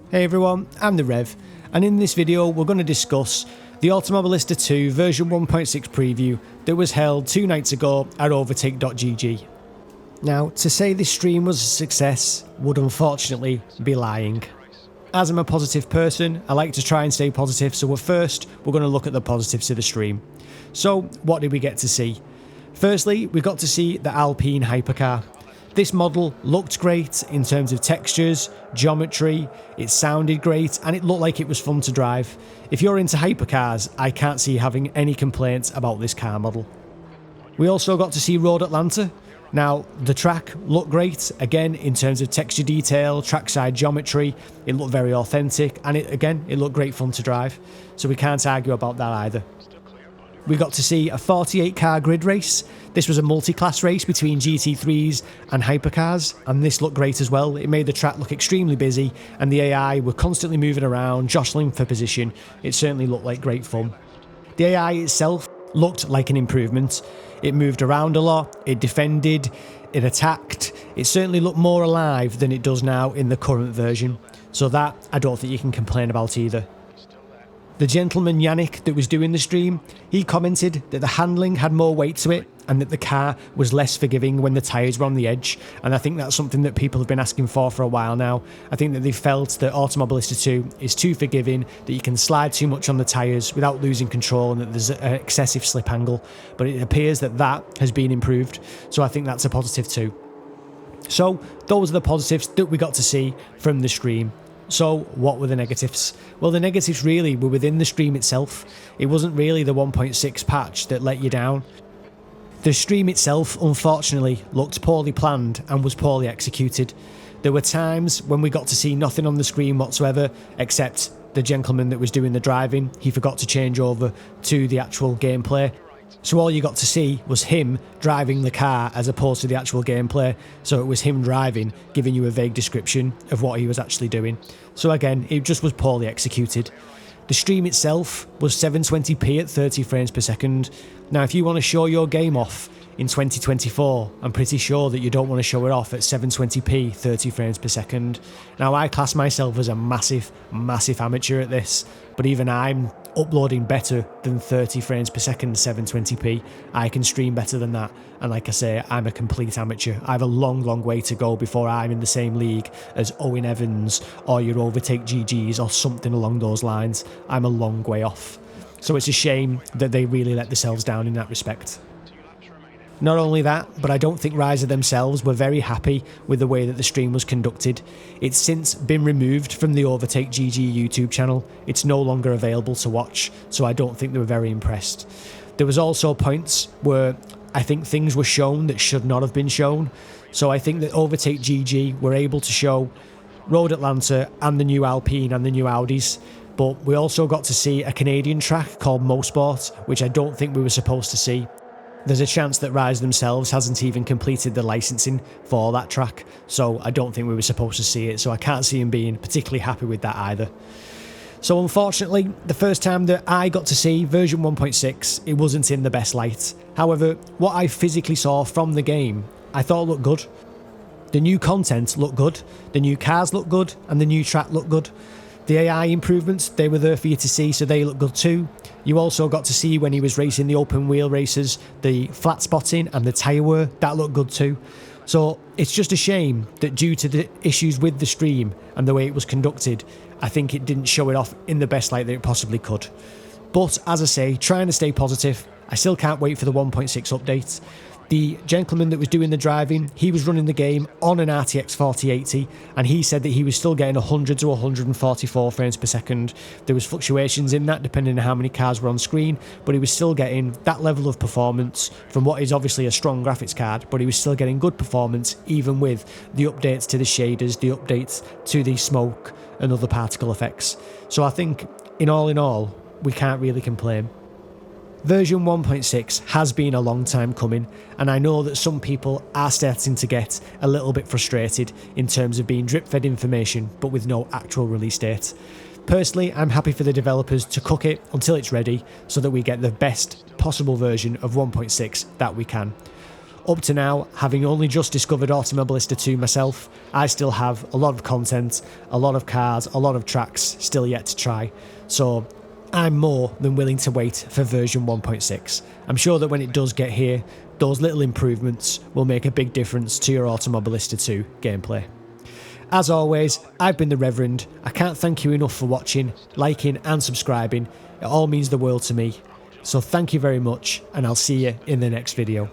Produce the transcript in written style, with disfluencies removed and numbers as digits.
Hey everyone, I'm the Rev, and in this video we're going to discuss the Automobilista 2 version 1.6 preview that was held 2 nights ago at Overtakes.gg. Now, to say this stream was a success would unfortunately be lying. As I'm a positive person, I like to try and stay positive, so we're going to look at the positives of the stream. So, what did we get to see? Firstly, we got to see the Alpine hypercar. This model looked great in terms of textures, geometry, it sounded great, and it looked like it was fun to drive. If you're into hypercars, I can't see having any complaints about this car model. We also got to see Road Atlanta. Now, the track looked great, again, in terms of texture detail, trackside geometry, it looked very authentic, and it looked great fun to drive, so we can't argue about that either. We got to see a 48 car grid race. This was a multi-class race between GT3s and hypercars, and this looked great as well. It made the track look extremely busy, and the AI were constantly moving around, jostling for position. It certainly looked like great fun. The AI itself looked like an improvement. It moved around a lot, it defended, it attacked. It certainly looked more alive than it does now in the current version, so that I don't think you can complain about either. The gentleman Yannick that was doing the stream, he commented that the handling had more weight to it and that the car was less forgiving when the tyres were on the edge, and I think that's something that people have been asking for a while now. I think that they felt that Automobilista 2 is too forgiving, that you can slide too much on the tyres without losing control and that there's an excessive slip angle, but it appears that that has been improved, so I think that's a positive too. So those are the positives that we got to see from the stream. So what were the negatives? Well, the negatives really were within the stream itself. It wasn't really the 1.6 patch that let you down. The stream itself, unfortunately, looked poorly planned and was poorly executed. There were times when we got to see nothing on the screen whatsoever, except the gentleman that was doing the driving. He forgot to change over to the actual gameplay. So all you got to see was him driving the car as opposed to the actual gameplay. So it was him driving, giving you a vague description of what he was actually doing. So again, it just was poorly executed. The stream itself was 720p at 30 frames per second. Now if you want to show your game off in 2024, I'm pretty sure that you don't want to show it off at 720p 30 frames per second. Now I class myself as a massive amateur at this, but even I'm uploading better than 30 frames per second 720p. I can stream better than that, and like I say, I'm a complete amateur. I have a long way to go before I'm in the same league as Owen Evans or your Overtake GGs or something along those lines. I'm a long way off. So it's a shame that they really let themselves down in that respect. Not only that, but I don't think Riser themselves were very happy with the way that the stream was conducted. It's since been removed from the Overtake GG YouTube channel. It's no longer available to watch, so I don't think they were very impressed. There was also points where I think things were shown that should not have been shown. So I think that Overtake GG were able to show Road Atlanta and the new Alpine and the new Audis, but we also got to see a Canadian track called Mosport, which I don't think we were supposed to see. There's a chance that Rise themselves hasn't even completed the licensing for that track, so I don't think we were supposed to see it, so I can't see him being particularly happy with that either. So unfortunately, the first time that I got to see version 1.6, it wasn't in the best light. However, what I physically saw from the game, I thought looked good. The new content looked good, the new cars looked good, and the new track looked good. The AI improvements, they were there for you to see, so they look good too. You also got to see when he was racing the open wheel races, the flat spotting and the tyre wear, that looked good too. So it's just a shame that due to the issues with the stream and the way it was conducted, I think it didn't show it off in the best light that it possibly could. But as I say, trying to stay positive, I still can't wait for the 1.6 update. The gentleman that was doing the driving, he was running the game on an RTX 4080, and he said that he was still getting 100 to 144 frames per second. There was fluctuations in that depending on how many cars were on screen, but he was still getting that level of performance from what is obviously a strong graphics card, but he was still getting good performance even with the updates to the shaders, the updates to the smoke and other particle effects. So I think in all, we can't really complain. Version 1.6 has been a long time coming, and I know that some people are starting to get a little bit frustrated in terms of being drip-fed information but with no actual release date. Personally, I'm happy for the developers to cook it until it's ready so that we get the best possible version of 1.6 that we can. Up to now, having only just discovered Automobilista 2 myself, I still have a lot of content, a lot of cars, a lot of tracks still yet to try, so I'm more than willing to wait for version 1.6. I'm sure that when it does get here, those little improvements will make a big difference to your Automobilista 2 gameplay. As always, I've been the Reverend. I can't thank you enough for watching, liking and subscribing. It all means the world to me. So thank you very much, and I'll see you in the next video.